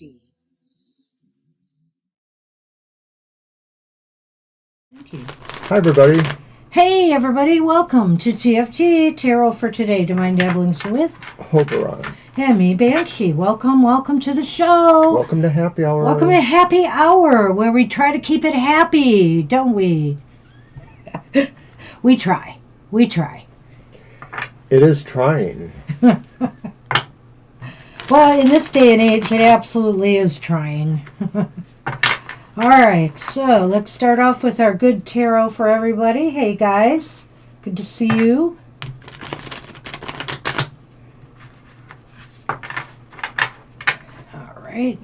TFT. Thank you. Hi, everybody. Hey, everybody. Welcome to TFT, Tarot for Today, Divine Dabblings with Oberon. and me, Banshee. Welcome to the show. Welcome to Happy Hour. Welcome to Happy Hour, where we try to keep it happy, don't we? We try. It is trying. Well, in this day and age, it absolutely is trying. All right, so let's start off with our good tarot for everybody. Hey, guys. Good to see you. All right.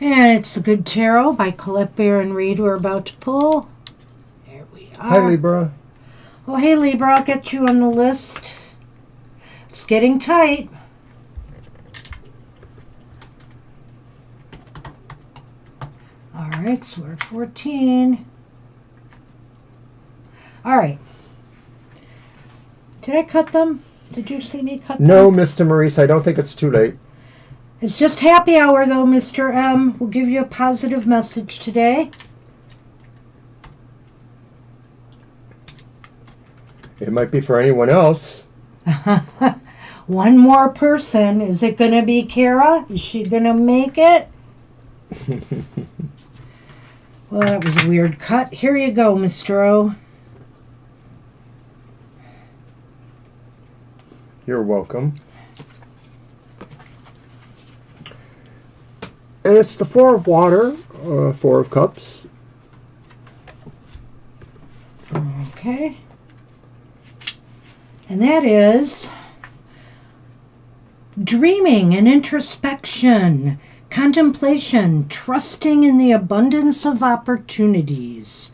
And it's a good tarot by Colette Baron Reed we're about to pull. There we are. Hi, Libra. Oh, hey, Libra, I'll get you on the list. It's getting tight. All right, so we're at 14. All right. Did I cut them? Did you see me cut them? No, Mr. Maurice, I don't think it's too late. It's just happy hour, though, Mr. M. We'll give you a positive message today. It might be for anyone else. One more person. Is it going to be Kara? Is she going to make it? Well, that was a weird cut. Here you go, Mr. O. You're welcome. And it's the Four of Water, Four of Cups. Okay. And that is dreaming and introspection, contemplation, trusting in the abundance of opportunities.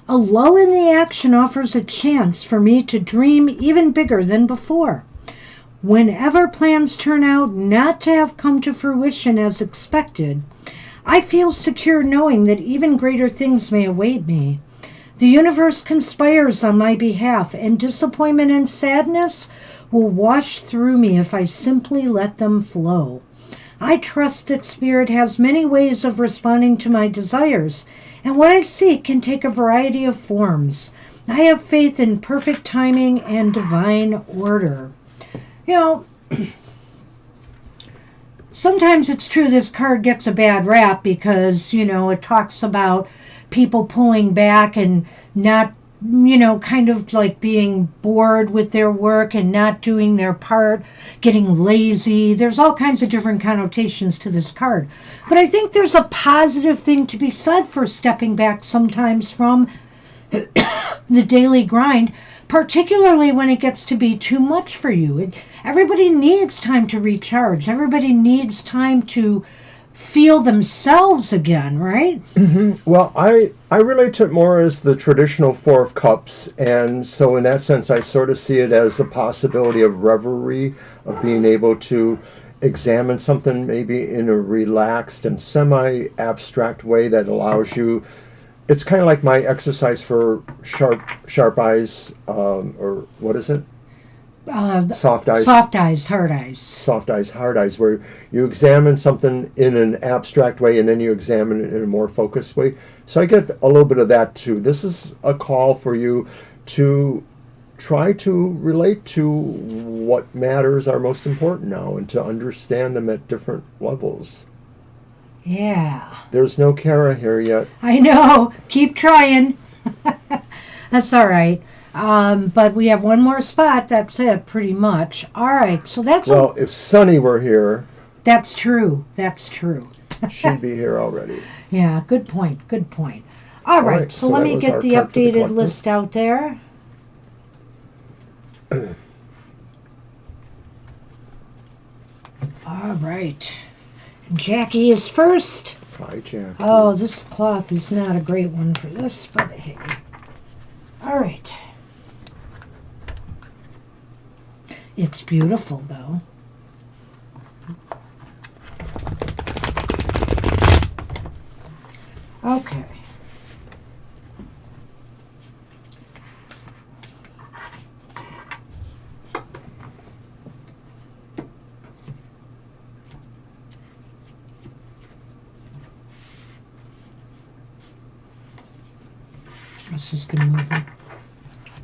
A lull in the action offers a chance for me to dream even bigger than before. Whenever plans turn out not to have come to fruition as expected, I feel secure knowing that even greater things may await me. The universe conspires on my behalf, and disappointment and sadness will wash through me if I simply let them flow. I trust that Spirit has many ways of responding to my desires, and what I seek can take a variety of forms. I have faith in perfect timing and divine order. You know, sometimes it's true this card gets a bad rap because, it talks about people pulling back and not, kind of like being bored with their work and not doing their part, getting lazy. There's all kinds of different connotations to this card. But I think there's a positive thing to be said for stepping back sometimes from the daily grind, particularly when it gets to be too much for you. Everybody needs time to recharge. Everybody needs time to feel themselves again, right? Mm-hmm. Well, I relate to it more as the traditional Four of Cups, and so in that sense, I sort of see it as a possibility of reverie, of being able to examine something maybe in a relaxed and semi-abstract way that allows you. It's kind of like my exercise for sharp eyes, or what is it? Soft eyes. Soft eyes, hard eyes. Soft eyes, hard eyes, where you examine something in an abstract way and then you examine it in a more focused way. So I get a little bit of that too. This is a call for you to try to relate to what matters are most important now and to understand them at different levels. Yeah. There's no Kara here yet. I know. Keep trying. That's all right. But we have one more spot. That's it, pretty much. All right. So that's... Well, if Sunny were here... That's true. She'd be here already. Yeah, good point. All right. So let me get the updated list out there. All right. Jackie is first. Hi, Jackie. Oh, this cloth is not a great one for this, but hey. All right. It's beautiful, though. Okay. was just going to move him.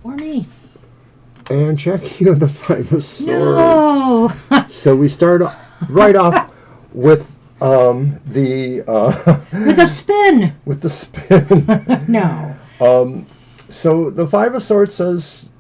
Or me. And Jackie, you have the Five of Swords. No! So we start right off with the... With a spin! With the spin. No. So the Five of Swords says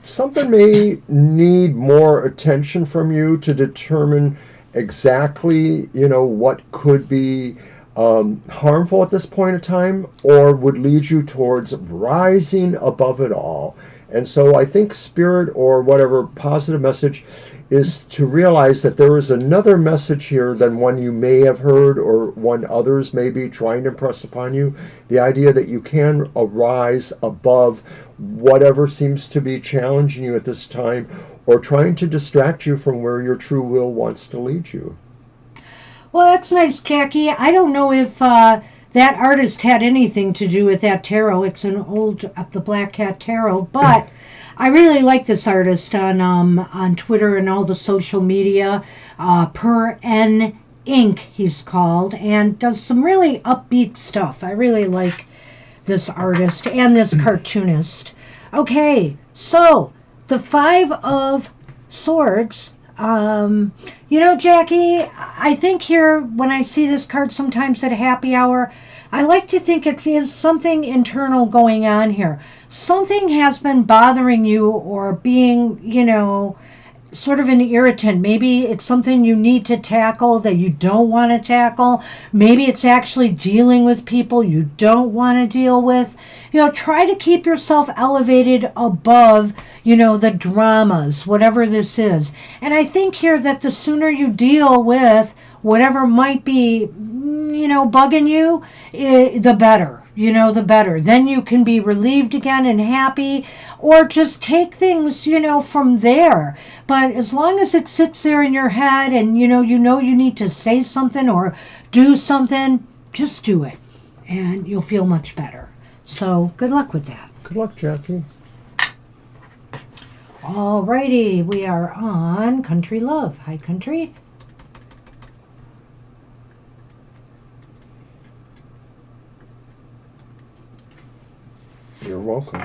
something may need more attention from you to determine exactly, what could be harmful at this point in time or would lead you towards rising above it all. And so I think Spirit or whatever positive message is to realize that there is another message here than one you may have heard or one others may be trying to impress upon you. The idea that you can arise above whatever seems to be challenging you at this time or trying to distract you from where your true will wants to lead you. Well, that's nice, Jackie. I don't know if that artist had anything to do with that tarot. It's an old the Black Cat Tarot, but I really like this artist on Twitter and all the social media. Per N Inc. he's called, and does some really upbeat stuff. I really like this artist and this cartoonist. Okay, so the Five of Swords. Jackie, I think here when I see this card sometimes at a happy hour, I like to think it is something internal going on here. Something has been bothering you or being, sort of an irritant. Maybe it's something you need to tackle that you don't want to tackle. Maybe it's actually dealing with people you don't want to deal with. Try to keep yourself elevated above, the dramas, whatever this is. And I think here that the sooner you deal with whatever might be, bugging you, the better. The better. Then you can be relieved again and happy, or just take things, from there. But as long as it sits there in your head and, you need to say something or do something, just do it. And you'll feel much better. So good luck with that. Good luck, Jackie. Alrighty, we are on Country Love. Hi, Country. You're welcome.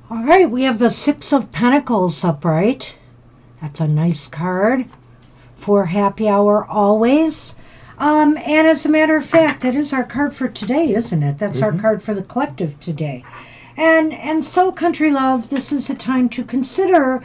All right, we have the Six of Pentacles upright. That's a nice card for happy hour always. And as a matter of fact, that is our card for today, isn't it? That's our card for the collective today. And so, Country Love, this is a time to consider,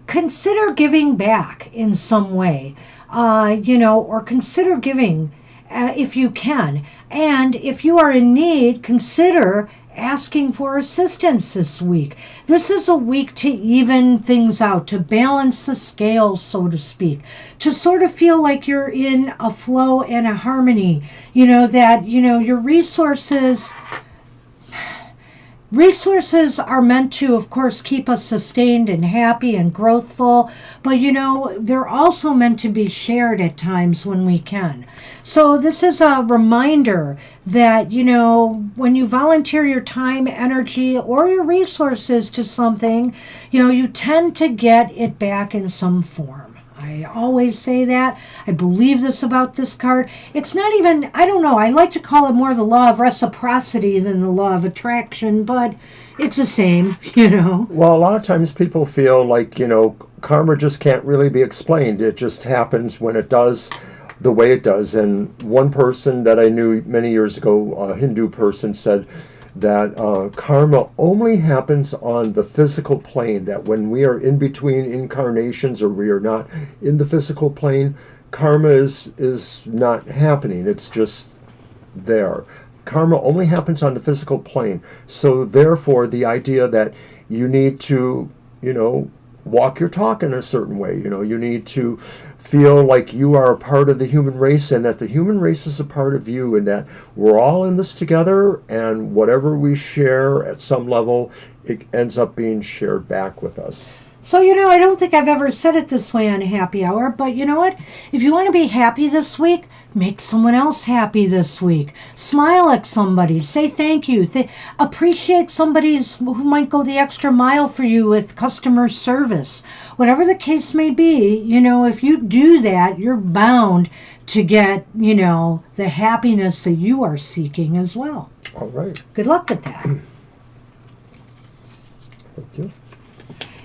consider giving back in some way, or consider giving if you can. And if you are in need, consider asking for assistance this week. This is a week to even things out, to balance the scales, so to speak, to sort of feel like you're in a flow and a harmony, that, your resources are meant to, of course, keep us sustained and happy and growthful, but, they're also meant to be shared at times when we can. So this is a reminder that, when you volunteer your time, energy, or your resources to something, you tend to get it back in some form. I always say that. I believe this about this card. It's not even, I don't know, I like to call it more the law of reciprocity than the law of attraction, but it's the same, Well, a lot of times people feel like, karma just can't really be explained. It just happens when it does the way it does. And one person that I knew many years ago, a Hindu person, said that karma only happens on the physical plane, that when we are in between incarnations or we are not in the physical plane, karma is not happening. It's just there. Karma only happens on the physical plane. So therefore, the idea that you need to, walk your talk in a certain way, you need to feel like you are a part of the human race and that the human race is a part of you, and that we're all in this together, and whatever we share at some level, it ends up being shared back with us. So, I don't think I've ever said it this way on Happy Hour, but you know what? If you want to be happy this week, make someone else happy this week. Smile at somebody. Say thank you. Appreciate somebody who might go the extra mile for you with customer service. Whatever the case may be, if you do that, you're bound to get, the happiness that you are seeking as well. All right. Good luck with that. Thank you.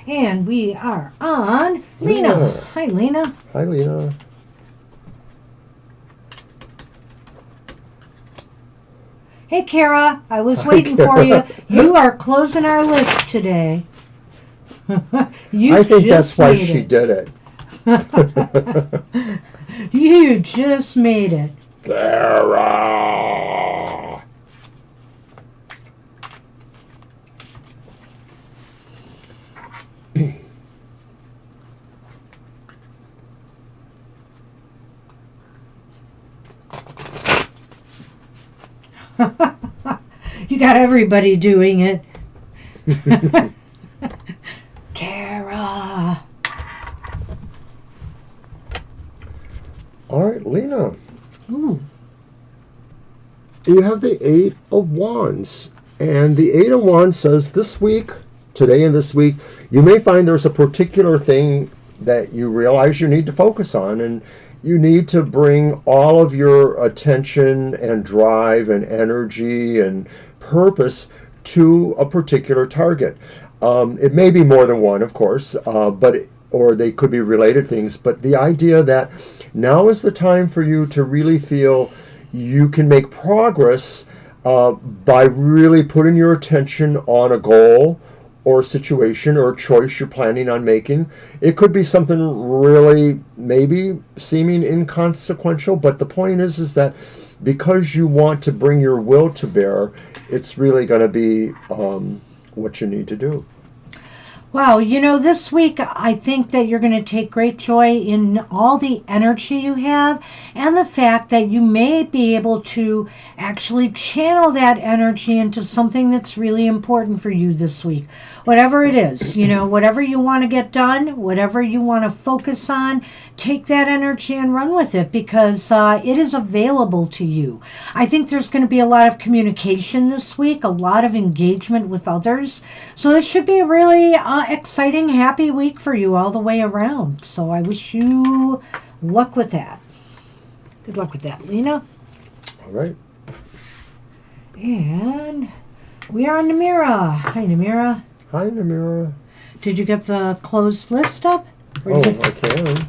And we are on Lena. Hi, Lena. Hi, Lena. Hey, Kara. I was waiting for you. You are closing our list today. I think that's why she did it. You just made it. Kara. You got everybody doing it. Kara. All right, Lena. Ooh. You have the Eight of Wands. And the Eight of Wands says today and this week, you may find there's a particular thing that you realize you need to focus on, and you need to bring all of your attention and drive and energy and purpose to a particular target. It may be more than one, of course, or they could be related things, but the idea that now is the time for you to really feel you can make progress by really putting your attention on a goal or a situation or a choice you're planning on making. It could be something really maybe seeming inconsequential, but the point is that because you want to bring your will to bear, it's really going to be what you need to do. Wow, this week I think that you're going to take great joy in all the energy you have and the fact that you may be able to actually channel that energy into something that's really important for you this week. Whatever it is, whatever you want to get done, whatever you want to focus on, take that energy and run with it because it is available to you. I think there's going to be a lot of communication this week, a lot of engagement with others. So this should be a really exciting, happy week for you all the way around. So I wish you luck with that. Good luck with that, Lena. All right. And we are on Namira. Hi, Namira. Hi, Namira. Did you get the closed list up? I can.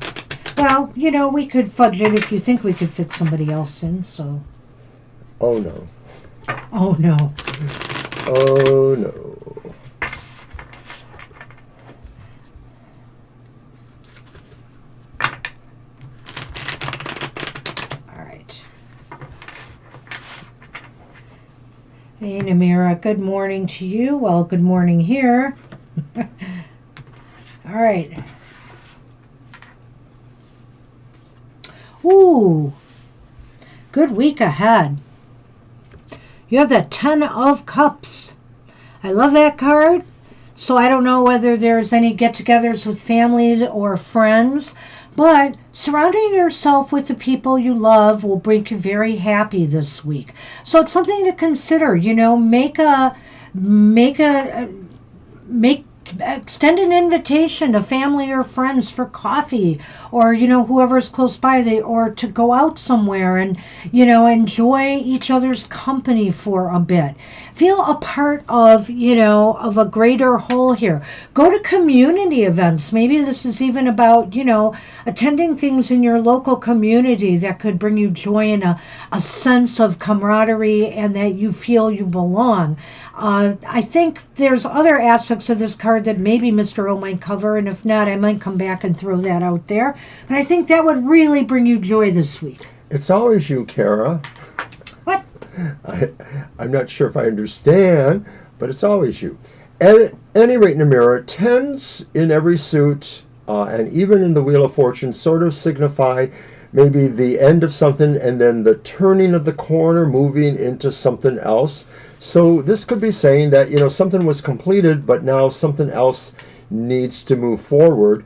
Well, we could fudge it if you think we could fit somebody else in, so. Oh, no. Oh, no. Oh, no. All right. Hey, Namira, good morning to you. Well, good morning here. All right. Ooh, good week ahead. You have the 10 of Cups. I love that card. So I don't know whether there's any get-togethers with family or friends, but surrounding yourself with the people you love will make you very happy this week. So it's something to consider. Extend an invitation to family or friends for coffee, or whoever's close by, or to go out somewhere and enjoy each other's company for a bit. Feel a part of of a greater whole here. Go to community events. Maybe this is even about attending things in your local community that could bring you joy and a sense of camaraderie and that you feel you belong. I think there's other aspects of this card that maybe Mr. O might cover, and if not, I might come back and throw that out there. But I think that would really bring you joy this week. It's always you, Kara. What? I'm not sure if I understand, but it's always you. At any rate, Namira, 10s in every suit and even in the Wheel of Fortune sort of signify maybe the end of something and then the turning of the corner, moving into something else. So this could be saying that, something was completed, but now something else needs to move forward.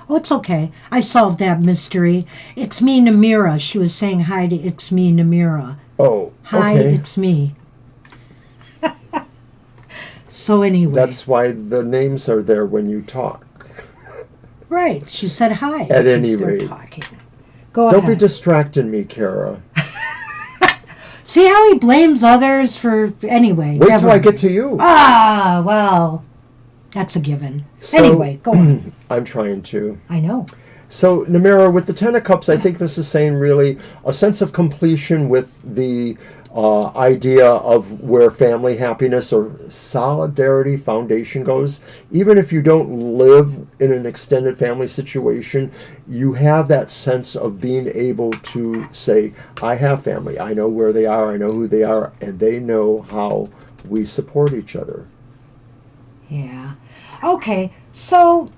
Oh, it's okay. I solved that mystery. It's me, Namira. She was saying hi to It's Me, Namira. Oh, hi, okay. It's me. So anyway. That's why the names are there when you talk. Right. She said hi. At any they're rate. Talking. Go ahead. Don't be distracting me, Kara. See how he blames others for... Anyway. Wait till I get to you. Ah, well, that's a given. So, anyway, go on. I'm trying to. I know. So, Namira, with the Ten of Cups, I think this is saying really a sense of completion with the idea of where family happiness or solidarity foundation goes. Even if you don't live in an extended family situation, you have that sense of being able to say, I have family. I know where they are. I know who they are. And they know how we support each other. Yeah. Okay, so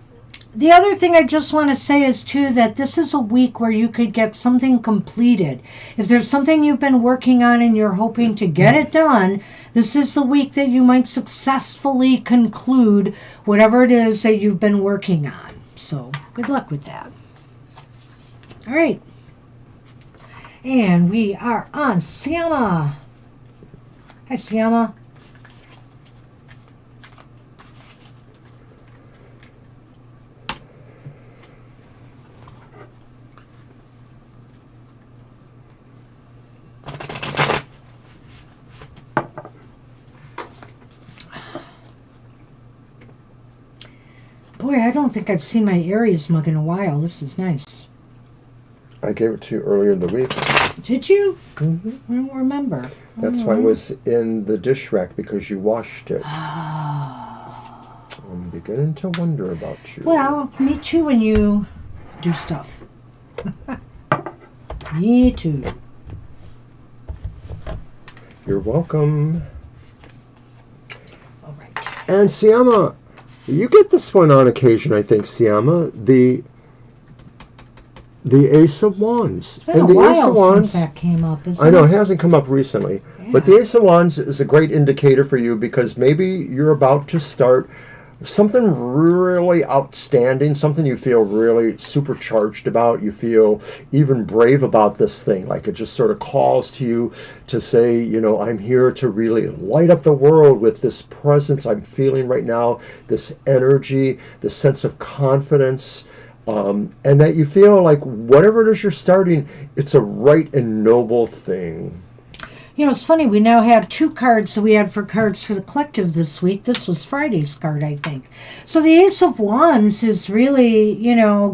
the other thing I just want to say is, too, that this is a week where you could get something completed. If there's something you've been working on and you're hoping to get it done, this is the week that you might successfully conclude whatever it is that you've been working on. So, good luck with that. All right. And we are on Siama. Hi, Siama. Boy, I don't think I've seen my Aries mug in a while. This is nice. I gave it to you earlier in the week. Did you? Mm-hmm. I don't remember. That's why it was in the dish rack, because you washed it. Oh. I'm beginning to wonder about you. Well, me too when you do stuff. Me too. You're welcome. All right. And Siama, you get this one on occasion, I think, Siama. The Ace of Wands. It's been a while since that came up, isn't it? I know, it hasn't come up recently. Yeah. But the Ace of Wands is a great indicator for you, because maybe you're about to start something really outstanding, something you feel really supercharged about. You feel even brave about this thing. Like it just sort of calls to you to say, I'm here to really light up the world with this presence I'm feeling right now, this energy, this sense of confidence. And that you feel like whatever it is you're starting, it's a right and noble thing. It's funny. We now have 2 cards that we had for cards for the collective this week. This was Friday's card, I think. So the Ace of Wands is really,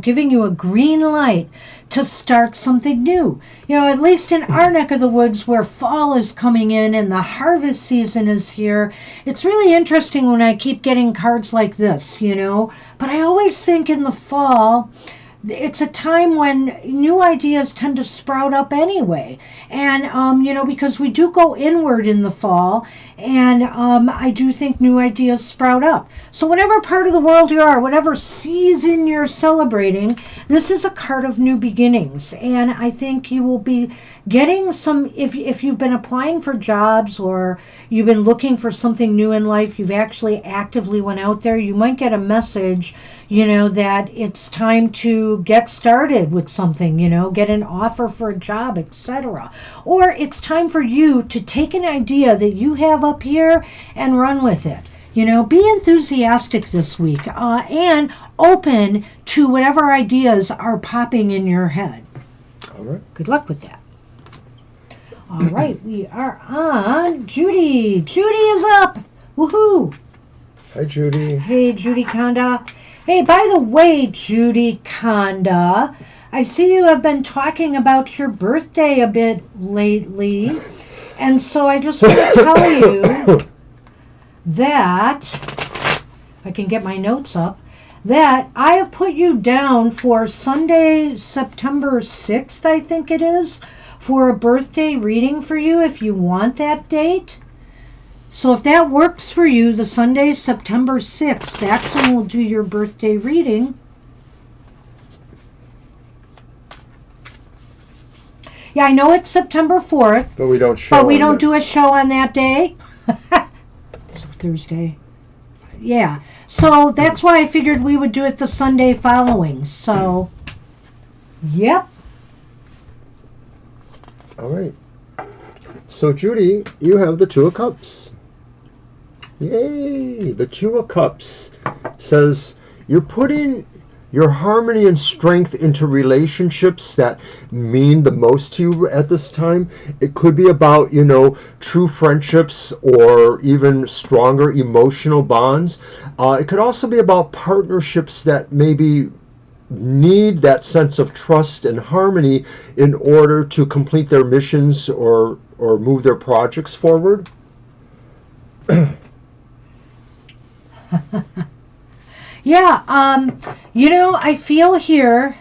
giving you a green light to start something new. At least in our neck of the woods where fall is coming in and the harvest season is here, it's really interesting when I keep getting cards like this, But I always think in the fall, it's a time when new ideas tend to sprout up anyway. And, because we do go inward in the fall, and I do think new ideas sprout up. So whatever part of the world you are, whatever season you're celebrating, this is a card of new beginnings. And I think you will be getting some, if you've been applying for jobs or you've been looking for something new in life, you've actually actively went out there, you might get a message, that it's time to get started with something, get an offer for a job, etc. Or it's time for you to take an idea that you have up here and run with it. Be enthusiastic this week and open to whatever ideas are popping in your head. All right. Good luck with that. All right, we are on Judy. Judy is up. Woohoo. Hi, Judy. Hey, Judy Konda. Hey, by the way, Judy Konda, I see you have been talking about your birthday a bit lately. And so I just want to tell you that, if I can get my notes up, that I have put you down for Sunday, September 6th, I think it is, for a birthday reading for you if you want that date. So if that works for you, the Sunday, September 6th, that's when we'll do your birthday reading. Yeah, I know it's September 4th, But we don't show. but we don't do a show on that day. Thursday. Yeah. So that's why I figured we would do it the Sunday following. So, yep. All right. So, Judy, you have the Two of Cups. Yay! The Two of Cups says you're putting your harmony and strength into relationships that mean the most to you at this time. It could be about, true friendships or even stronger emotional bonds. It could also be about partnerships that maybe need that sense of trust and harmony in order to complete their missions or move their projects forward. Yeah, I feel here.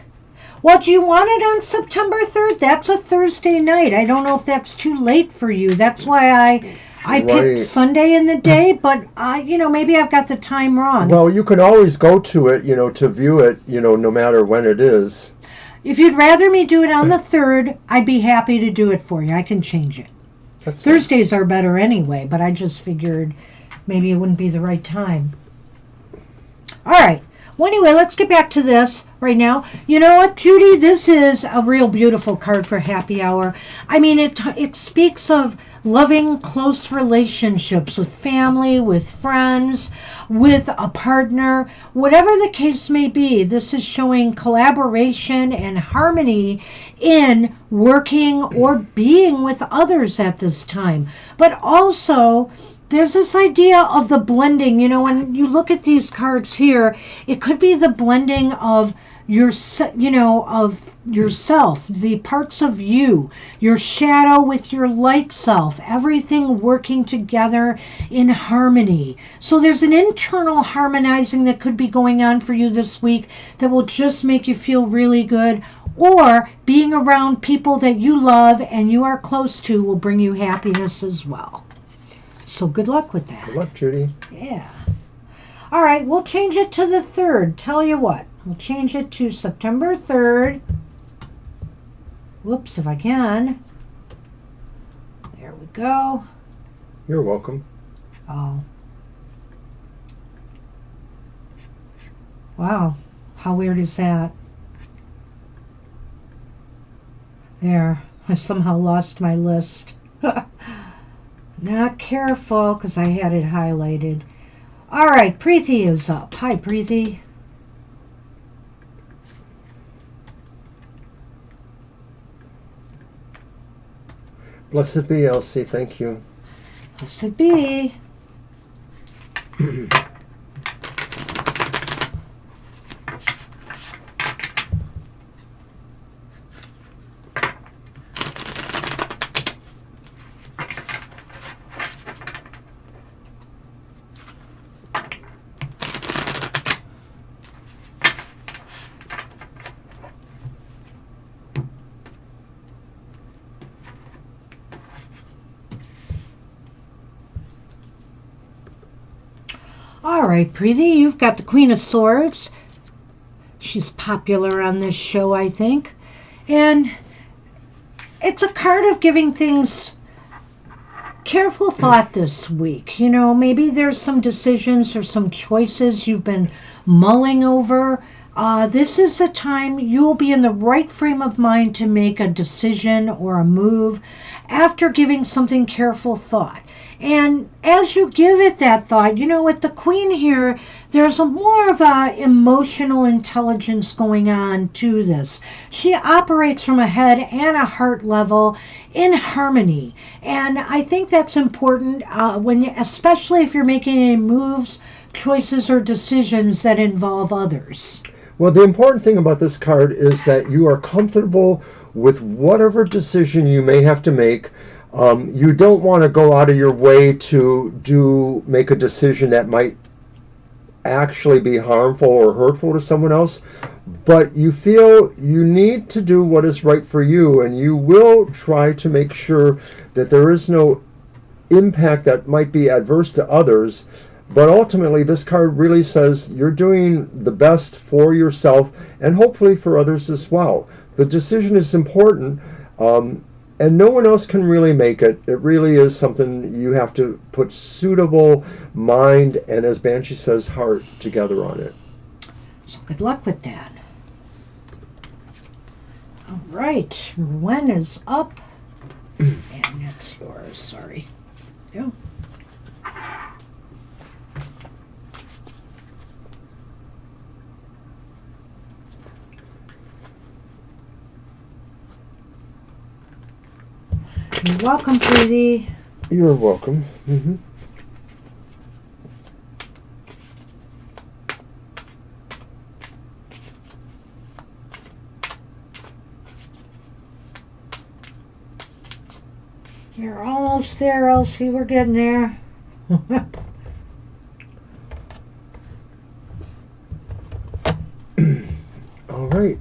Well, do you want it on September 3rd? That's a Thursday night. I don't know if that's too late for you. That's why I picked Right. Sunday in the day, but, maybe I've got the time wrong. Well, you can always go to it, to view it, no matter when it is. If you'd rather me do it on the 3rd, I'd be happy to do it for you. I can change it. That's Thursdays are better anyway, but I just figured maybe it wouldn't be the right time. All right. Well, anyway, let's get back to this right now. You know what, Judy? This is a real beautiful card for happy hour. I mean, it speaks of loving, close relationships with family, with friends, with a partner. Whatever the case may be, this is showing collaboration and harmony in working or being with others at this time. But also, there's this idea of the blending. When you look at these cards here, it could be the blending of of yourself, the parts of you, your shadow with your light self, everything working together in harmony. So there's an internal harmonizing that could be going on for you this week that will just make you feel really good. Or being around people that you love and you are close to will bring you happiness as well. So good luck with that. Good luck, Judy. Yeah. All right, we'll change it to the 3rd. Tell you what, we'll change it to September 3rd. Whoops, if I can. There we go. You're welcome. Oh. Wow, how weird is that? There, I somehow lost my list. Not careful, because I had it highlighted. All right, Preeti is up. Hi, Preeti. Blessed be, Elsie. Thank you. Blessed be. All right, Preeti, you've got the Queen of Swords. She's popular on this show, I think. And it's a card of giving things careful thought this week. Maybe there's some decisions or some choices you've been mulling over. This is the time you will be in the right frame of mind to make a decision or a move after giving something careful thought. And as you give it that thought, with the Queen here, there's more of a emotional intelligence going on to this. She operates from a head and a heart level in harmony. And I think that's important especially if you're making any moves, choices, or decisions that involve others. Well, the important thing about this card is that you are comfortable with whatever decision you may have to make. You don't want to go out of your way to make a decision that might actually be harmful or hurtful to someone else, but you feel you need to do what is right for you, and you will try to make sure that there is no impact that might be adverse to others. But ultimately, this card really says you're doing the best for yourself and hopefully for others as well. The decision is important. And no one else can really make it. It really is something you have to put suitable mind and, as Banshee says, heart together on it. So good luck with that. All right, Rowan is up. And that's yours, sorry. Yeah. You're welcome, Preeti. You're welcome. Mm-hmm. You're almost there, Elsie. We're getting there. All right.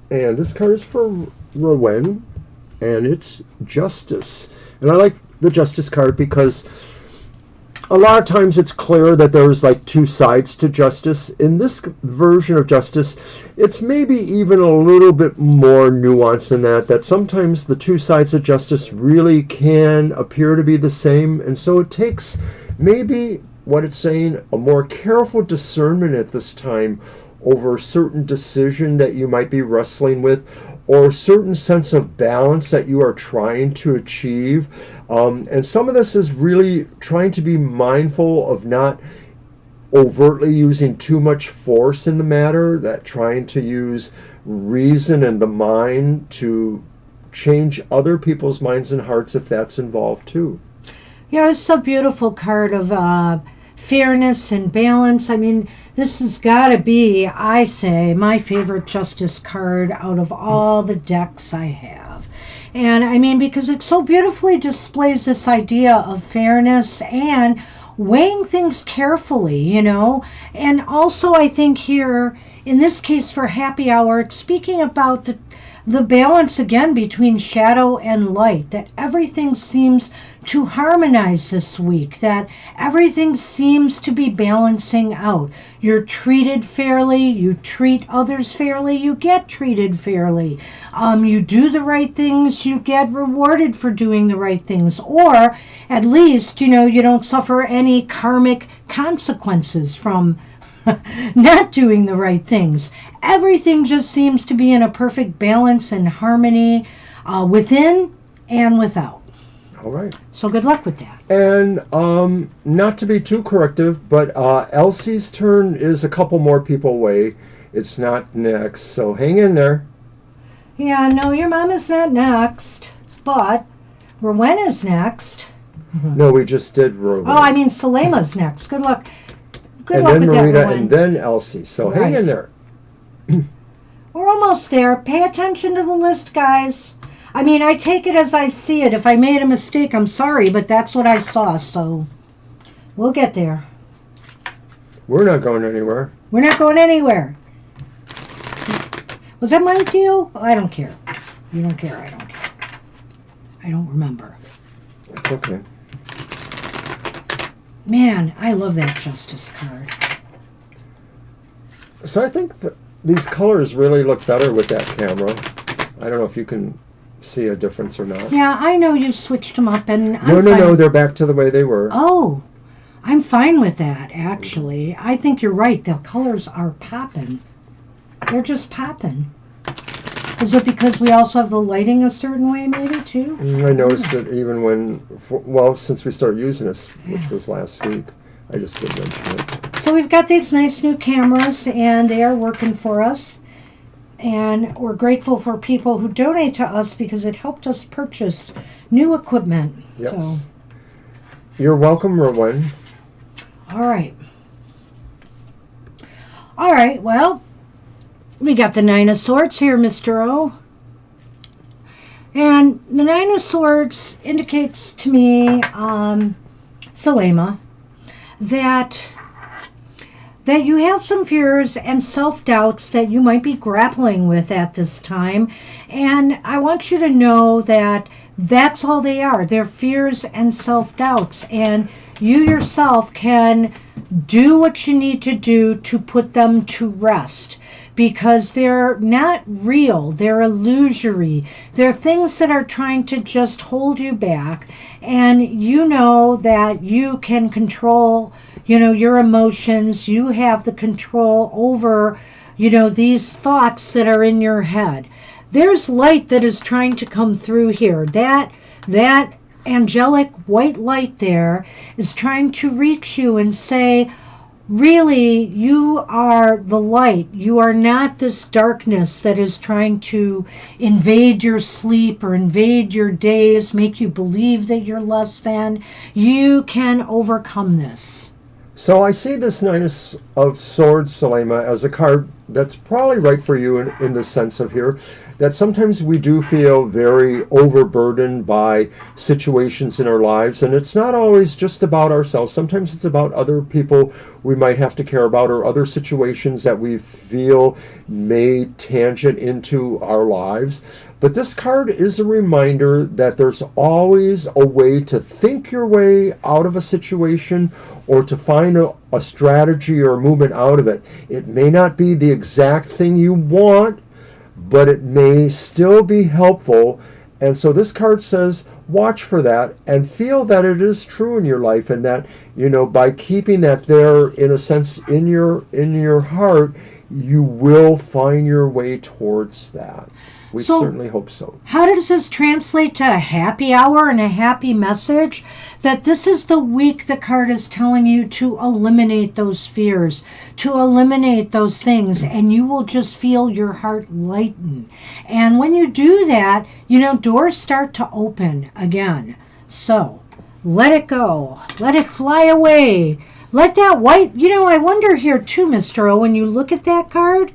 And this card is for Rowan, and it's Justice. And I like the Justice card because a lot of times it's clear that there's like two sides to justice. In this version of Justice, it's maybe even a little bit more nuanced than that, that sometimes the two sides of justice really can appear to be the same. And so it takes maybe what it's saying, a more careful discernment at this time over a certain decision that you might be wrestling with, or a certain sense of balance that you are trying to achieve. And some of this is really trying to be mindful of not overtly using too much force in the matter, that trying to use reason and the mind to change other people's minds and hearts if that's involved too. Yeah, it's a beautiful card of fairness and balance. I mean, this has got to be, I say, my favorite Justice card out of all the decks I have. And I mean, because it so beautifully displays this idea of fairness and weighing things carefully, you know. And also, I think here, in this case for Happy Hour, it's speaking about the balance again between shadow and light, that everything seems to harmonize this week, that everything seems to be balancing out. You're treated fairly, you treat others fairly, you get treated fairly. You do the right things, you get rewarded for doing the right things, or at least, you know, you don't suffer any karmic consequences from not doing the right things. Everything just seems to be in a perfect balance and harmony within and without. All right. So good luck with that. And not to be too corrective, but Elsie's turn is a couple more people away. It's not next, so hang in there. Yeah, no, your mom is not next, but Rowan is next. No, we just did Rowan. Oh, I mean, Selema's next. Good luck. Good and luck then with Marita, that, Rowan. and then Elsie. So hang in there. We're almost there. Pay attention to the list, guys. I mean, I take it as I see it. If I made a mistake, I'm sorry, but that's what I saw, so we'll get there. We're not going anywhere. We're not going anywhere. Was that my deal? I don't care. You don't care, I don't care. I don't remember. It's okay. Man, I love that Justice card. So I think that these colors really look better with that camera. I don't know if you can see a difference or not. Yeah, I know you switched them up, and No, they're back to the way they were. Oh, I'm fine with that, actually. I think you're right. The colors are popping. They're just popping. Is it because we also have the lighting a certain way, maybe, too? I noticed it even when, since we started using this, which was last week. I just did mention it. So we've got these nice new cameras, and they are working for us. And we're grateful for people who donate to us because it helped us purchase new equipment. Yes. So. You're welcome, Rowan. All right. All right, well, we got the Nine of Swords here, Mr. O. And the Nine of Swords indicates to me, Selema, that you have some fears and self-doubts that you might be grappling with at this time. And I want you to know that that's all they are. They're fears and self-doubts. And you yourself can do what you need to do to put them to rest. because they're not real. They're illusory. They're things that are trying to just hold you back. And you know that you can control, your emotions. You have the control over, these thoughts that are in your head. There's light that is trying to come through here. That angelic white light there is trying to reach you and say, really, you are the light. You are not this darkness that is trying to invade your sleep or invade your days, make you believe that you're less than. You can overcome this. So I see this Nine of Swords, Selema, as a card that's probably right for you in the sense of here, that sometimes we do feel very overburdened by situations in our lives, and it's not always just about ourselves. Sometimes it's about other people we might have to care about, or other situations that we feel may tangent into our lives. But this card is a reminder that there's always a way to think your way out of a situation, or to find a strategy or a movement out of it. It may not be the exact thing you want, but it may still be helpful. And so this card says, watch for that and feel that it is true in your life, and that, by keeping that there, in a sense, in your heart, you will find your way towards that. We certainly hope so. How does this translate to a happy hour and a happy message? That this is the week the card is telling you to eliminate those fears, to eliminate those things, and you will just feel your heart lighten. And when you do that, doors start to open again. So let it go. Let it fly away. Let that white, I wonder here too, Mr. O, when you look at that card,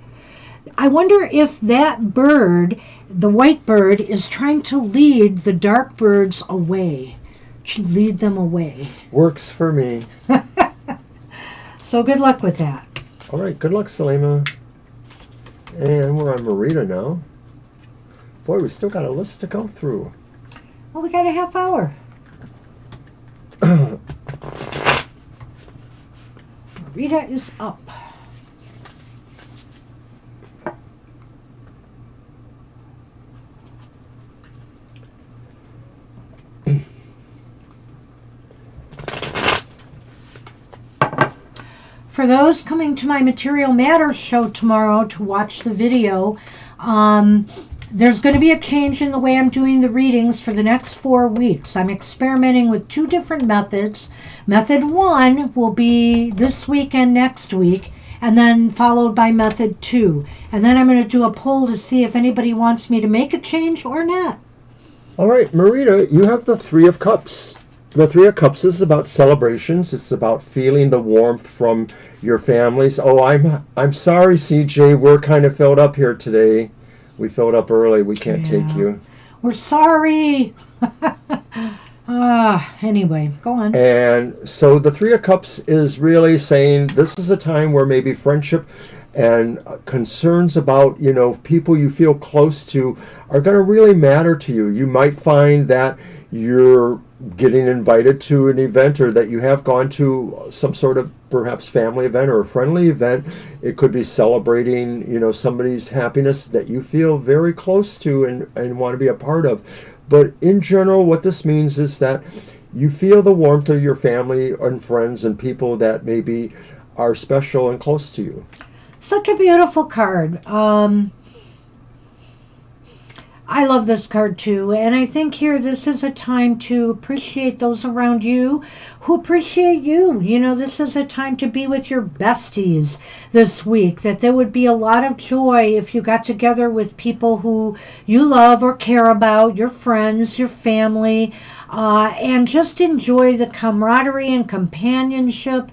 I wonder if that bird, the white bird, is trying to lead the dark birds away. To lead them away. Works for me. So good luck with that. All right, good luck, Selema. And we're on Marita now. Boy, we still got a list to go through. Well, we got a half hour. Marita is up. For those coming to my Material Matters show tomorrow to watch the video, there's going to be a change in the way I'm doing the readings for the next 4 weeks. I'm experimenting with 2 different methods. Method 1 will be this week and next week, and then followed by method 2. And then I'm going to do a poll to see if anybody wants me to make a change or not. All right, Marita, you have the Three of Cups. The Three of Cups is about celebrations. It's about feeling the warmth from your families. Oh, I'm sorry, CJ. We're kind of filled up here today. We filled up early. We can't take you. We're sorry. Anyway, go on. And so the Three of Cups is really saying this is a time where maybe friendship and concerns about, people you feel close to are going to really matter to you. You might find that you're getting invited to an event, or that you have gone to some sort of perhaps family event or a friendly event. It could be celebrating, somebody's happiness that you feel very close to and want to be a part of. But in general, what this means is that you feel the warmth of your family and friends and people that maybe are special and close to you. Such a beautiful card. I love this card too, and I think here this is a time to appreciate those around you who appreciate you. This is a time to be with your besties this week, that there would be a lot of joy if you got together with people who you love or care about, your friends, your family, and just enjoy the camaraderie and companionship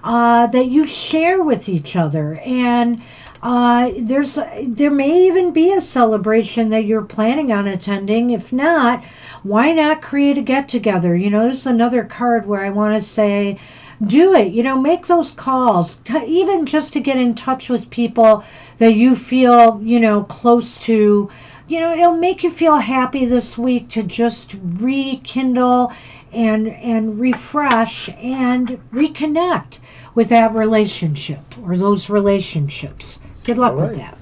that you share with each other. And there may even be a celebration that you're planning on attending. If not, why not create a get-together? This is another card where I want to say, do it. Make those calls, even just to get in touch with people that you feel, close to. It'll make you feel happy this week to just rekindle and refresh and reconnect with that relationship or those relationships. Good luck All with right.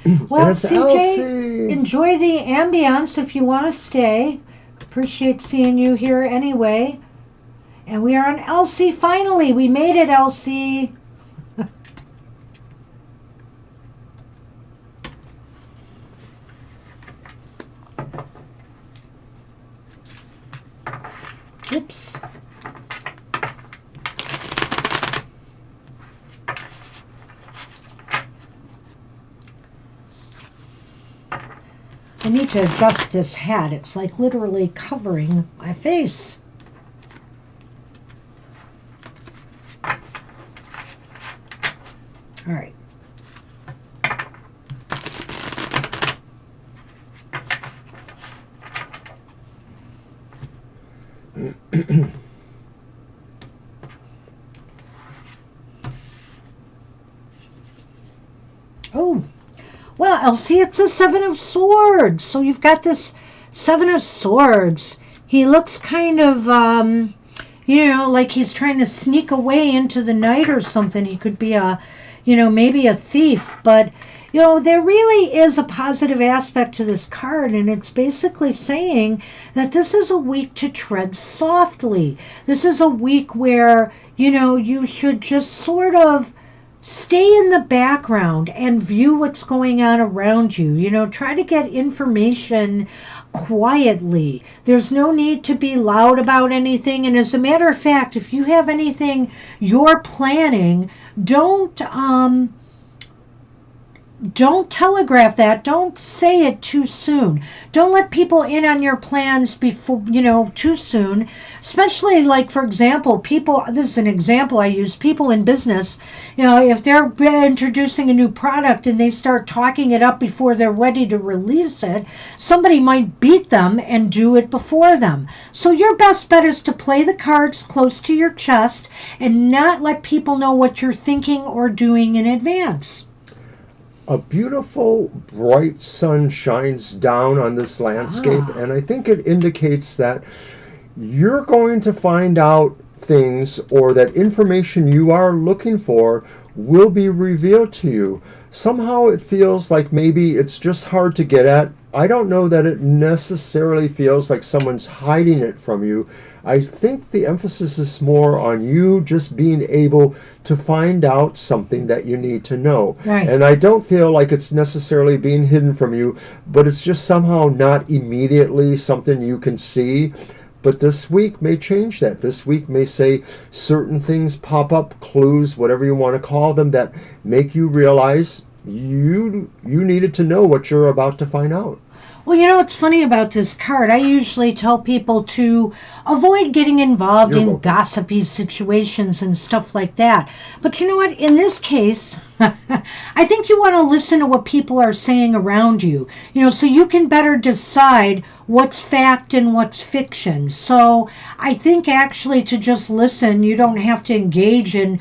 that. Well, And it's CJ, Elsie. enjoy the ambience if you want to stay. Appreciate seeing you here anyway. And we are on Elsie finally. We made it, Elsie. Oops. I need to adjust this hat. It's like literally covering my face. All right. Oh, well, Elsie, it's a Seven of Swords. So you've got this Seven of Swords. He looks kind of, like he's trying to sneak away into the night or something. He could be maybe a thief. But, there really is a positive aspect to this card. And it's basically saying that this is a week to tread softly. This is a week where, you should just sort of stay in the background and view what's going on around you. Try to get information quietly. There's no need to be loud about anything. And as a matter of fact, if you have anything you're planning, don't telegraph that. Don't say it too soon. Don't let people in on your plans before, too soon. Especially like, for example, this is an example I use, people in business, if they're introducing a new product and they start talking it up before they're ready to release it, somebody might beat them and do it before them. So your best bet is to play the cards close to your chest and not let people know what you're thinking or doing in advance. A beautiful, bright sun shines down on this landscape, and I think it indicates that you're going to find out things, or that information you are looking for will be revealed to you. Somehow it feels like maybe it's just hard to get at. I don't know that it necessarily feels like someone's hiding it from you. I think the emphasis is more on you just being able to find out something that you need to know. Right. And I don't feel like it's necessarily being hidden from you, but it's just somehow not immediately something you can see. But this week may change that. This week may say certain things pop up, clues, whatever you want to call them, that make you realize you needed to know what you're about to find out. Well, what's funny about this card, I usually tell people to avoid getting involved in gossipy situations and stuff like that. But you know what? In this case, I think you want to listen to what people are saying around you, so you can better decide what's fact and what's fiction. So I think actually to just listen, you don't have to engage in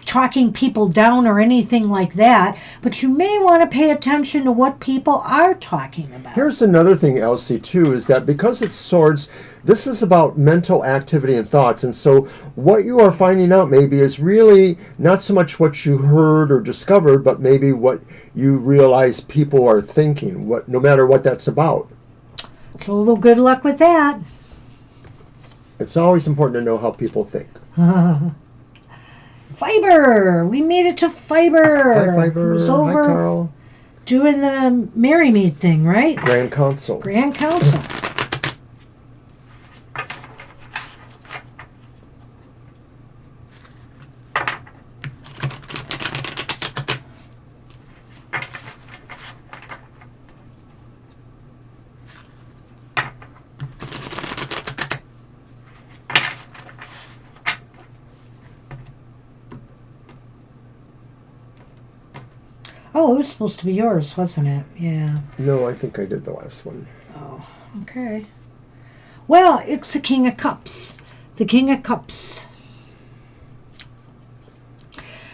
talking people down or anything like that, but you may want to pay attention to what people are talking about. Here's another thing, Elsie, too, is that because it's swords, this is about mental activity and thoughts, and so what you are finding out maybe is really not so much what you heard or discovered, but maybe what you realize people are thinking, no matter what that's about. So a little good luck with that. It's always important to know how people think. Fiber! We made it to Fiber! Hi, Fiber. Who's over Hi, Carl. doing the Merry Meet thing, right? Grand Council. Grand Council. Oh, it was supposed to be yours, wasn't it? Yeah. No, I think I did the last one. Oh, okay. Well, it's the King of Cups. The King of Cups.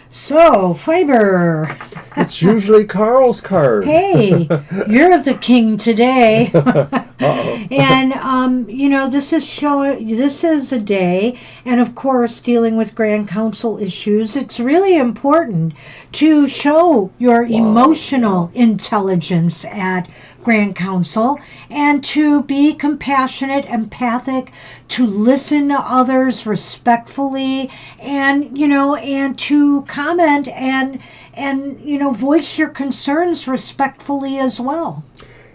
So, Fiber. It's usually Carl's card. Hey, you're the king today. Uh-oh. And this is a day, and of course, dealing with Grand Council issues, it's really important to show your emotional intelligence at Grand Council and to be compassionate, empathic, to listen to others respectfully, and to comment and voice your concerns respectfully as well.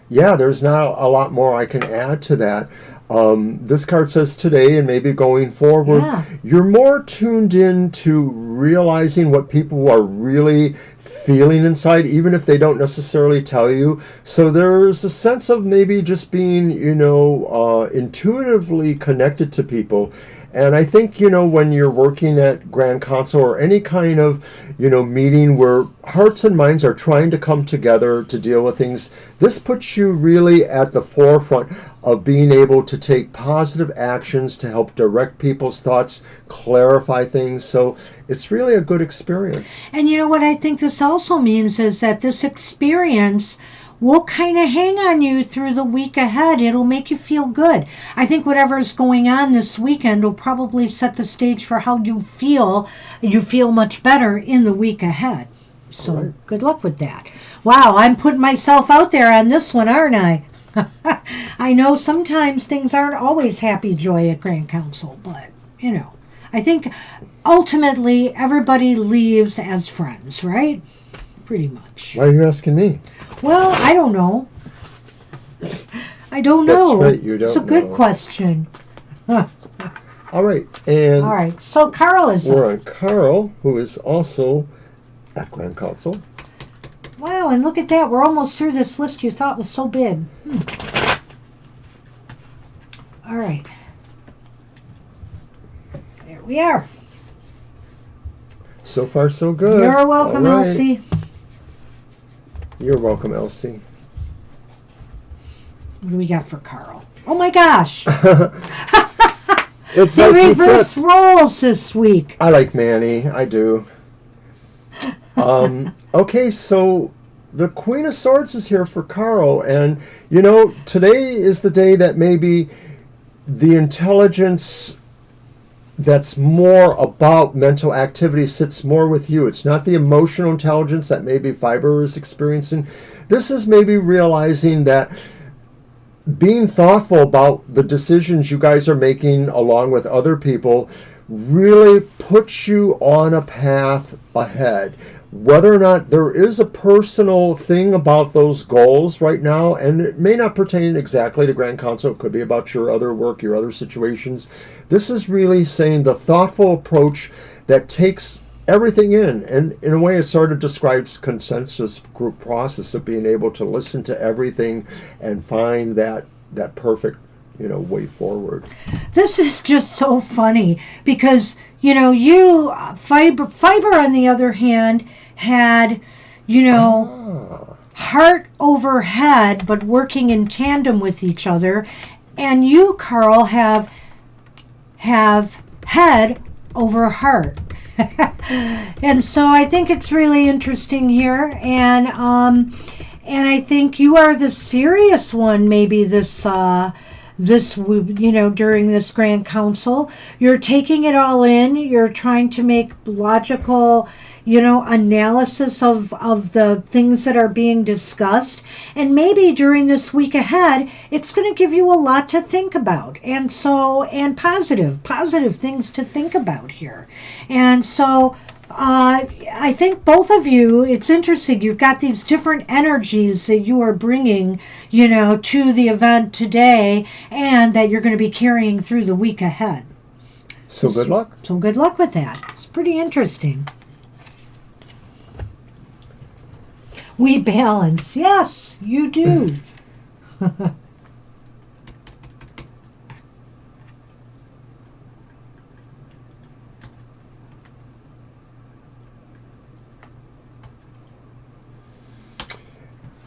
Yeah, there's not a lot more I can add to that. This card says today and maybe going forward, you're more tuned in to realizing what people are really feeling inside, even if they don't necessarily tell you. So there's a sense of maybe just being, intuitively connected to people. And I think, when you're working at Grand Council or any kind of, meeting where hearts and minds are trying to come together to deal with things, this puts you really at the forefront of being able to take positive actions to help direct people's thoughts, clarify things. So it's really a good experience. And what I think this also means is that this experience will kind of hang on you through the week ahead. It'll make you feel good. I think whatever is going on this weekend will probably set the stage for how you feel. You feel much better in the week ahead. So Good luck with that. Wow, I'm putting myself out there on this one, aren't I? I know sometimes things aren't always happy joy at Grand Council, but, I think ultimately everybody leaves as friends, right? Pretty much. Why are you asking me? Well, I don't know. I don't know. That's right, you don't know. It's a good question. All right, and all right. So Carl is we're up. on Carl, who is also at Grand Council. Wow, and look at that. We're almost through this list you thought was so big. All right. There we are. So far, so good. You're welcome, All right. Elsie. You're welcome, Elsie. What do we got for Carl? Oh my gosh. It's They like you reverse fit. roles this week. I like Manny. I do. Okay, so the Queen of Swords is here for Carl. And, today is the day that maybe the intelligence that's more about mental activity sits more with you. It's not the emotional intelligence that maybe Fiber is experiencing. This is maybe realizing that being thoughtful about the decisions you guys are making along with other people really puts you on a path ahead. Whether or not there is a personal thing about those goals right now, and it may not pertain exactly to Grand Council, it could be about your other work, your other situations. This is really saying the thoughtful approach that takes everything in, and in a way it sort of describes consensus group process of being able to listen to everything and find that perfect way forward. This is just so funny because Fiber on the other hand had heart over head but working in tandem with each other, and you, Carl, have head over heart. And so I think it's really interesting here, and I think you are the serious one maybe during this Grand Council. You're taking it all in. You're trying to make logical, analysis of the things that are being discussed. And maybe during this week ahead, it's going to give you a lot to think about. And positive things to think about here. And so I think both of you, it's interesting. You've got these different energies that you are bringing, to the event today and that you're going to be carrying through the week ahead. So good luck. So good luck with that. It's pretty interesting. We balance. Yes, you do.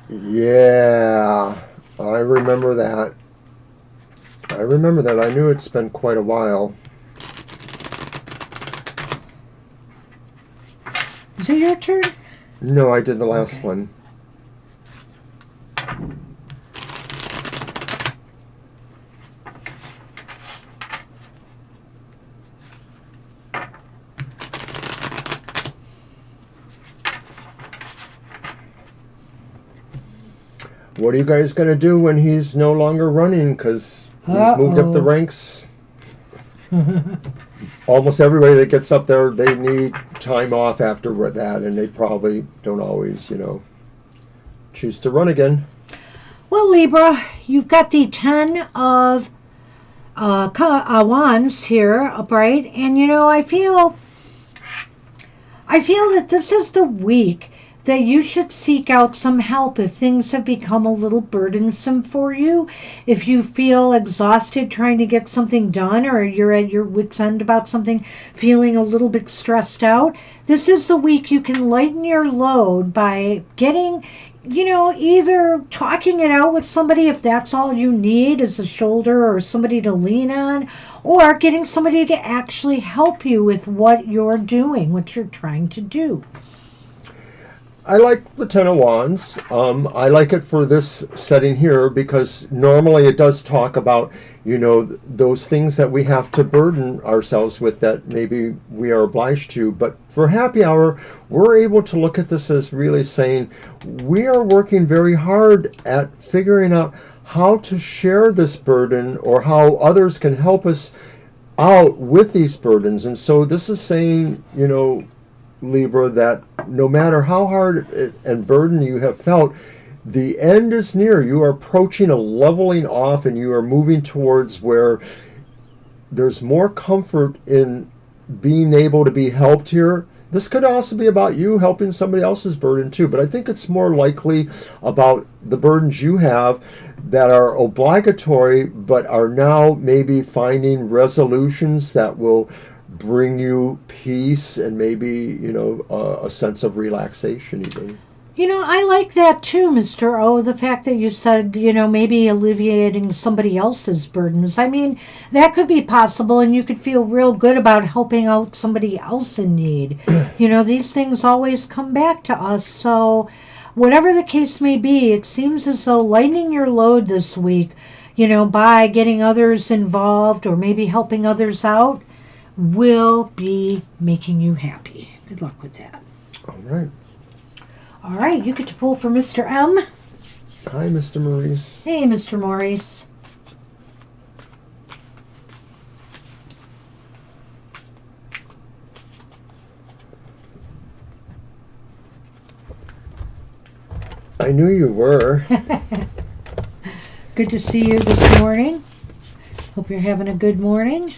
Yeah, I remember that. I knew it's been quite a while. Is it your turn? No, I did the last one. what are you guys going to do when he's no longer running because he's moved up the ranks? Almost everybody that gets up there, they need time off after that, and they probably don't always, choose to run again. Well, Libra, you've got the 10 of wands here upright, and I feel that this is the week that you should seek out some help if things have become a little burdensome for you. If you feel exhausted trying to get something done, or you're at your wit's end about something, feeling a little bit stressed out, this is the week you can lighten your load by getting, either talking it out with somebody if that's all you need is a shoulder or somebody to lean on, or getting somebody to actually help you with what you're doing, what you're trying to do. I like the Ten of Wands. I like it for this setting here because normally it does talk about, those things that we have to burden ourselves with that maybe we are obliged to. But for happy hour, we're able to look at this as really saying we are working very hard at figuring out how to share this burden or how others can help us out with these burdens. And so this is saying, Libra, that no matter how hard and burden you have felt, the end is near. You are approaching a leveling off, and you are moving towards where there's more comfort in being able to be helped here. This could also be about you helping somebody else's burden too, but I think it's more likely about the burdens you have that are obligatory but are now maybe finding resolutions that will bring you peace and maybe, a sense of relaxation even. I like that too, Mr. O, the fact that you said, maybe alleviating somebody else's burdens. I mean, that could be possible, and you could feel real good about helping out somebody else in need. These things always come back to us. So whatever the case may be, it seems as though lightening your load this week, by getting others involved or maybe helping others out, will be making you happy. Good luck with that. All right. All right, you get to pull for Mr. M. Hi, Mr. Maurice. Hey, Mr. Maurice. I knew you were. Good to see you this morning. Hope you're having a good morning.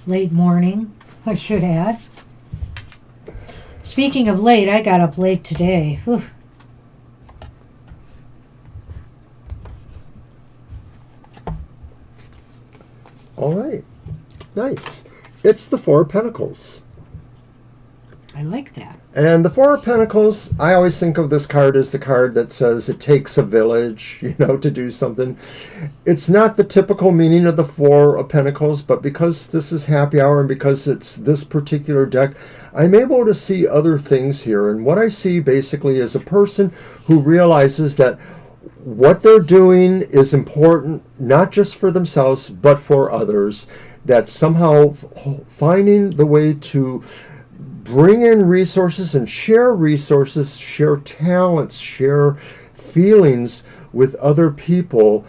Late morning, I should add. Speaking of late, I got up late today. Whew. All right. Nice. It's the Four of Pentacles. I like that. And the Four of Pentacles, I always think of this card as the card that says it takes a village, to do something. It's not the typical meaning of the Four of Pentacles, but because this is happy hour and because it's this particular deck, I'm able to see other things here. And what I see basically is a person who realizes that what they're doing is important, not just for themselves, but for others. That somehow finding the way to bring in resources and share talents, share feelings with other people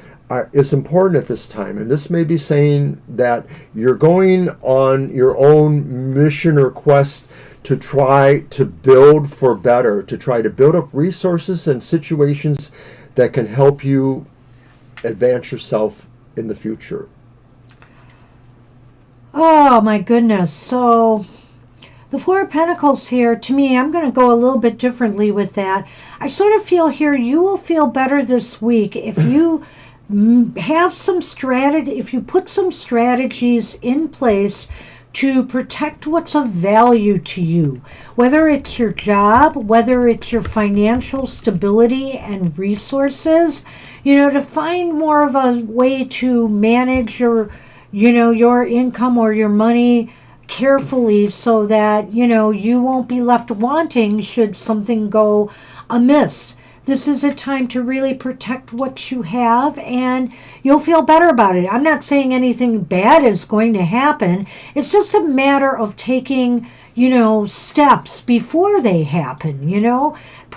is important at this time. And this may be saying that you're going on your own mission or quest to try to build for better, to try to build up resources and situations that can help you advance yourself in the future. Oh, my goodness. So the Four of Pentacles here, to me, I'm going to go a little bit differently with that. I sort of feel here you will feel better this week if you have some strategy, if you put some strategies in place to protect what's of value to you, whether it's your job, whether it's your financial stability and resources, to find more of a way to manage your income or your money carefully so that, you won't be left wanting should something go amiss. This is a time to really protect what you have, and you'll feel better about it. I'm not saying anything bad is going to happen. It's just a matter of taking, steps before they happen,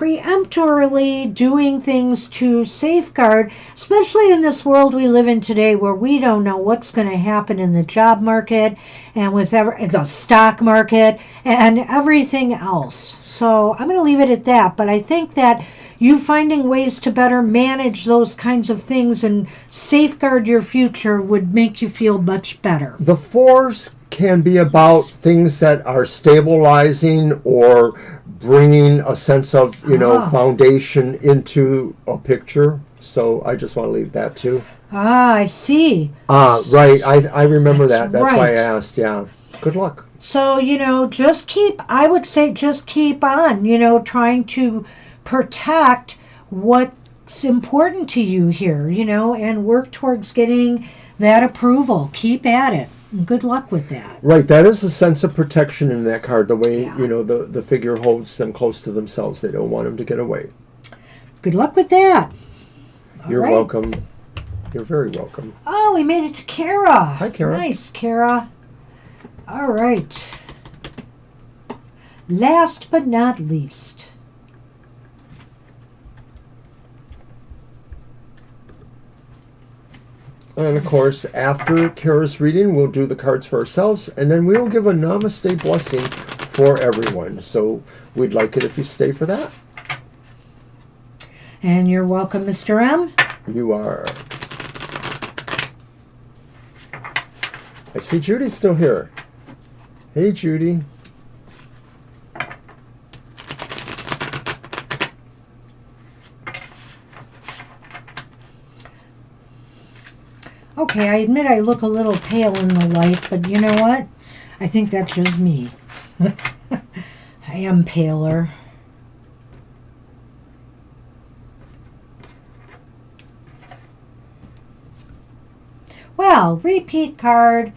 preemptorily doing things to safeguard, especially in this world we live in today where we don't know what's going to happen in the job market and with the stock market and everything else. So I'm going to leave it at that, but I think that you finding ways to better manage those kinds of things and safeguard your future would make you feel much better. The fours can be about things that are stabilizing or bringing a sense of, foundation into a picture. So I just want to leave that too. I see. Right. I remember that. That's why I right. asked. Yeah. Good luck. So, I would say just keep on, trying to protect what's important to you here, and work towards getting that approval. Keep at it. Good luck with that. Right, that is a sense of protection in that card. The way, Yeah. the figure holds them close to themselves. They don't want them to get away. Good luck with that. You're right. welcome. You're very welcome. Oh, we made it to Kara. Hi, Kara. Nice, Kara. All right. Last but not least. And of course, after Kara's reading, we'll do the cards for ourselves, and then we'll give a namaste blessing for everyone. So we'd like it if you stay for that. And you're welcome, Mr. M. You are. I see Judy's still here. Hey, Judy. Okay, I admit I look a little pale in the light, but you know what? I think that's just me. I am paler. Well, repeat card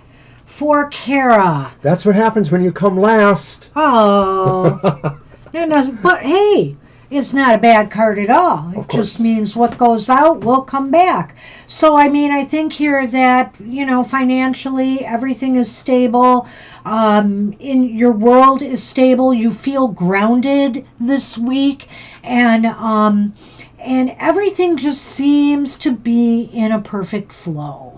for Kara. That's what happens when you come last. Oh. No, but hey, it's not a bad card at all. It just means what goes out will come back. So, I think here that, financially everything is stable. In your world is stable. You feel grounded this week. And everything just seems to be in a perfect flow.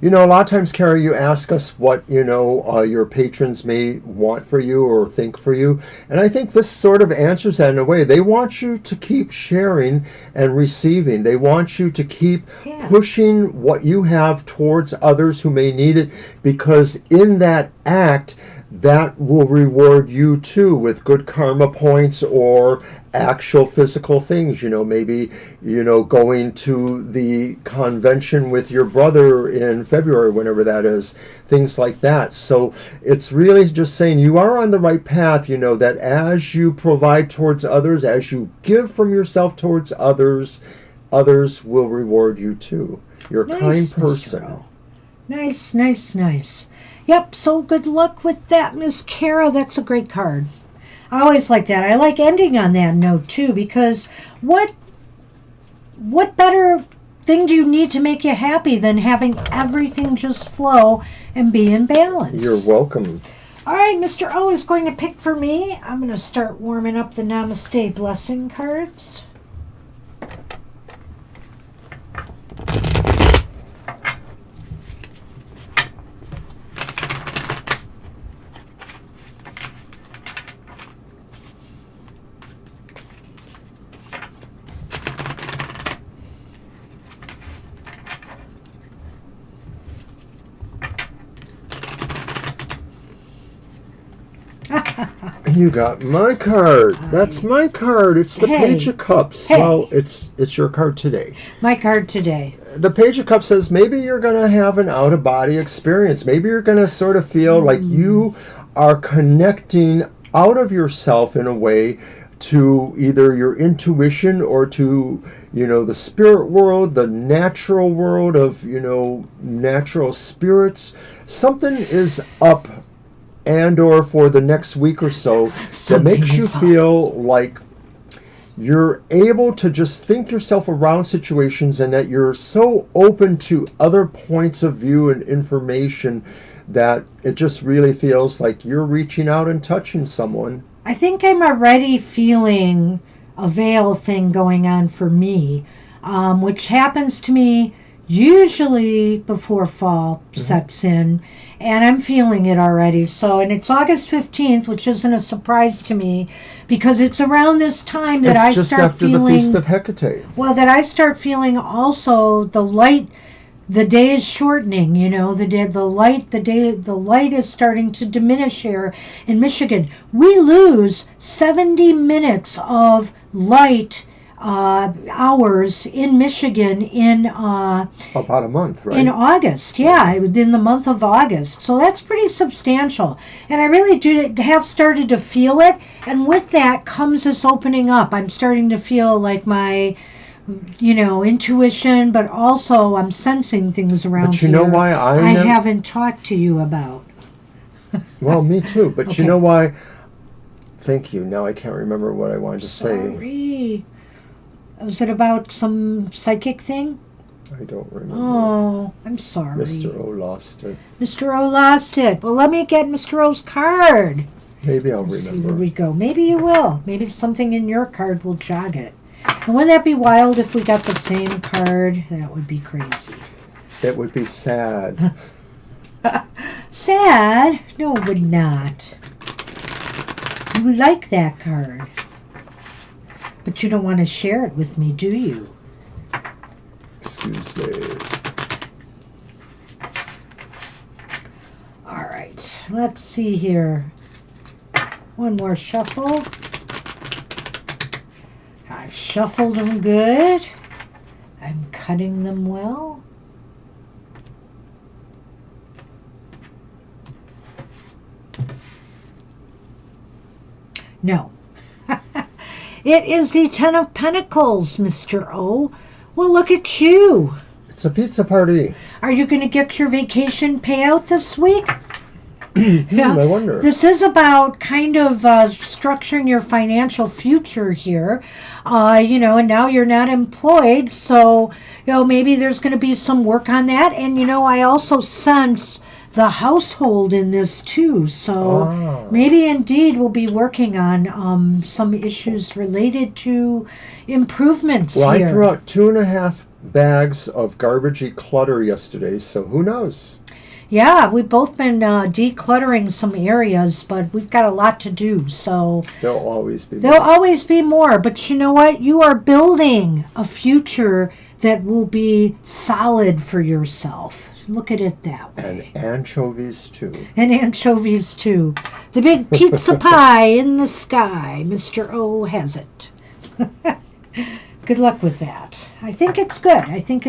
A lot of times, Kara, you ask us what, your patrons may want for you or think for you. And I think this sort of answers that in a way. They want you to keep sharing and receiving. They want you to keep pushing what you have towards others who may need it, because in that act, that will reward you too with good karma points or actual physical things. Maybe, going to the convention with your brother in February, whenever that is, things like that. So it's really just saying you are on the right path, that as you provide towards others, as you give from yourself towards others, others will reward you too. You're a kind person. Nice. Yep, so good luck with that, Miss Kara. That's a great card. I always like that. I like ending on that note, too, because what better thing do you need to make you happy than having everything just flow and be in balance? You're welcome. All right, Mr. O is going to pick for me. I'm going to start warming up the Namaste Blessing cards. You got my card. That's my card. It's the Page of Cups. Well, it's your card today. My card today. The Page of Cups says maybe you're going to have an out-of-body experience. Maybe you're going to sort of feel like you are connecting out of yourself in a way to either your intuition or to, the spirit world, the natural world of, natural spirits. Something is up and or for the next week or so that makes you feel like you're able to just think yourself around situations, and that you're so open to other points of view and information that it just really feels like you're reaching out and touching someone. I think I'm already feeling a veil thing going on for me, which happens to me usually before fall sets in, and I'm feeling it already. So, and it's August 15th, which isn't a surprise to me, because it's around this time that I just start after feeling... the Feast of Hecate. Well, that I start feeling also the light... The day is shortening, you know. The light is starting to diminish here in Michigan. We lose 70 minutes of light hours in Michigan in About a month, right? in August. Yeah, in the month of August. So that's pretty substantial, and I really do have started to feel it. And with that comes this opening up. I'm starting to feel like my intuition, but also I'm sensing things around But you here know why I haven't talked to you about. Well, me too. But Okay. you know why? Thank you. Now I can't remember what I wanted to say. Sorry. Was it about some psychic thing? I don't remember. Oh, I'm sorry. Mr. O lost it. Mr. O lost it. Well, let me get Mr. O's card. Maybe I'll See where remember. we go. Maybe you will. Maybe something in your card will jog it. And wouldn't that be wild if we got the same card? That would be crazy. It would be sad. Sad? No, it would not. You like that card. But you don't want to share it with me, do you? Excuse me. All right. Let's see here. One more shuffle. I've shuffled them good. I'm cutting them well. No. It is the Ten of Pentacles, Mr. O. Well, look at you. It's a pizza party. Are you going to get your vacation payout this week? I wonder. This is about kind of structuring your financial future here, and now you're not employed, so, maybe there's going to be some work on that. And, I also sense the household in this too, so maybe indeed we'll be working on some issues related to improvements Well, here. I threw out 2.5 bags of garbagey clutter yesterday, so who knows? Yeah, we've both been decluttering some areas, but we've got a lot to do, so... There'll always be There'll more. always be more, but you know what? You are building a future that will be solid for yourself. Look at it that way. And anchovies, too. And anchovies, too. The big pizza pie in the sky. Mr. O has it. Good luck with that. I think it's good. I think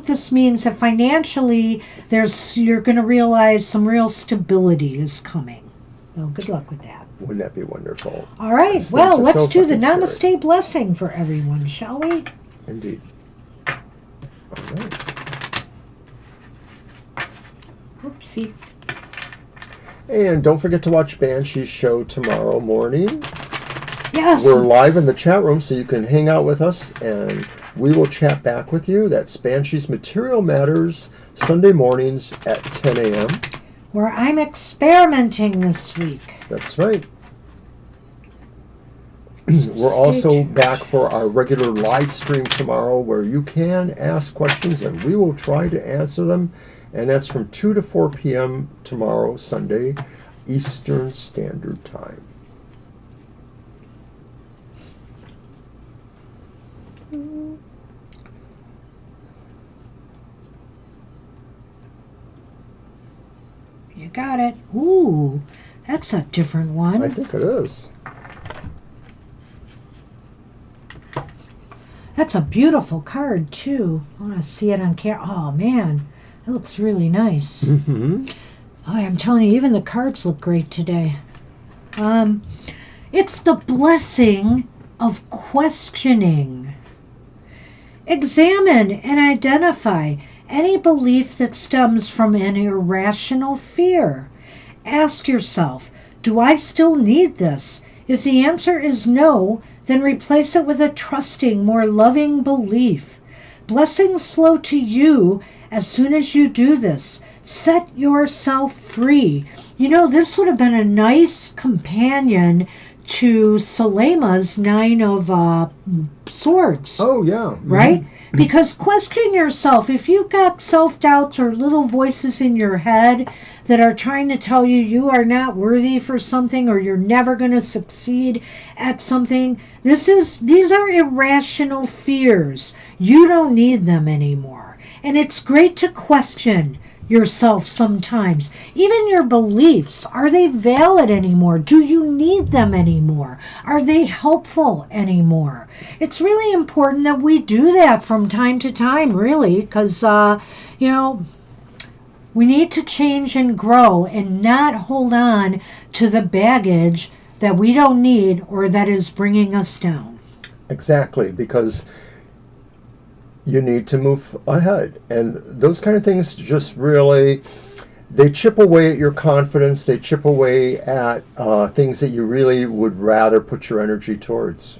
this means that financially you're going to realize some real stability is coming. So good luck with that. Wouldn't that be wonderful? All right. These Well, things are let's so do the fucking namaste scary. blessing for everyone, shall we? Indeed. All right. Oopsie. And don't forget to watch Banshee's show tomorrow morning. Yes. We're live in the chat room, so you can hang out with us, and we will chat back with you. That's Banshee's Material Matters, Sunday mornings at 10 a.m. Where I'm experimenting this week. That's right. We're also tuned. back for our regular live stream tomorrow, where you can ask questions, and we will try to answer them. And that's from 2 to 4 p.m. tomorrow, Sunday, Eastern Standard Time. You got it. Ooh, that's a different one. I think it is. That's a beautiful card, too. I want to see it on camera. Oh, man. It looks really nice. Mm-hmm. Oh, I'm telling you, even the cards look great today. It's the blessing of questioning. Examine and identify any belief that stems from an irrational fear. Ask yourself, do I still need this? If the answer is no, then replace it with a trusting, more loving belief. Blessings flow to you as soon as you do this. Set yourself free. This would have been a nice companion to Selema's Nine of Swords. Oh, yeah. Right? Because question yourself. If you've got self-doubts or little voices in your head that are trying to tell you you are not worthy for something or you're never going to succeed at something, these are irrational fears. You don't need them anymore. And it's great to question yourself sometimes. Even your beliefs, are they valid anymore? Do you need them anymore? Are they helpful anymore? It's really important that we do that from time to time, really, because, we need to change and grow and not hold on to the baggage that we don't need or that is bringing us down. Exactly, because you need to move ahead. And those kind of things just really, they chip away at your confidence. They chip away at things that you really would rather put your energy towards.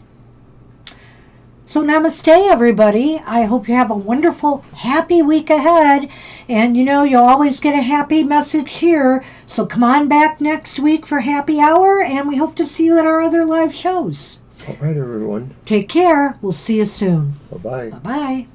So namaste, everybody. I hope you have a wonderful, happy week ahead. And, you'll always get a happy message here. So come on back next week for Happy Hour, and we hope to see you at our other live shows. All right, everyone. Take care. We'll see you soon. Bye-bye. Bye-bye.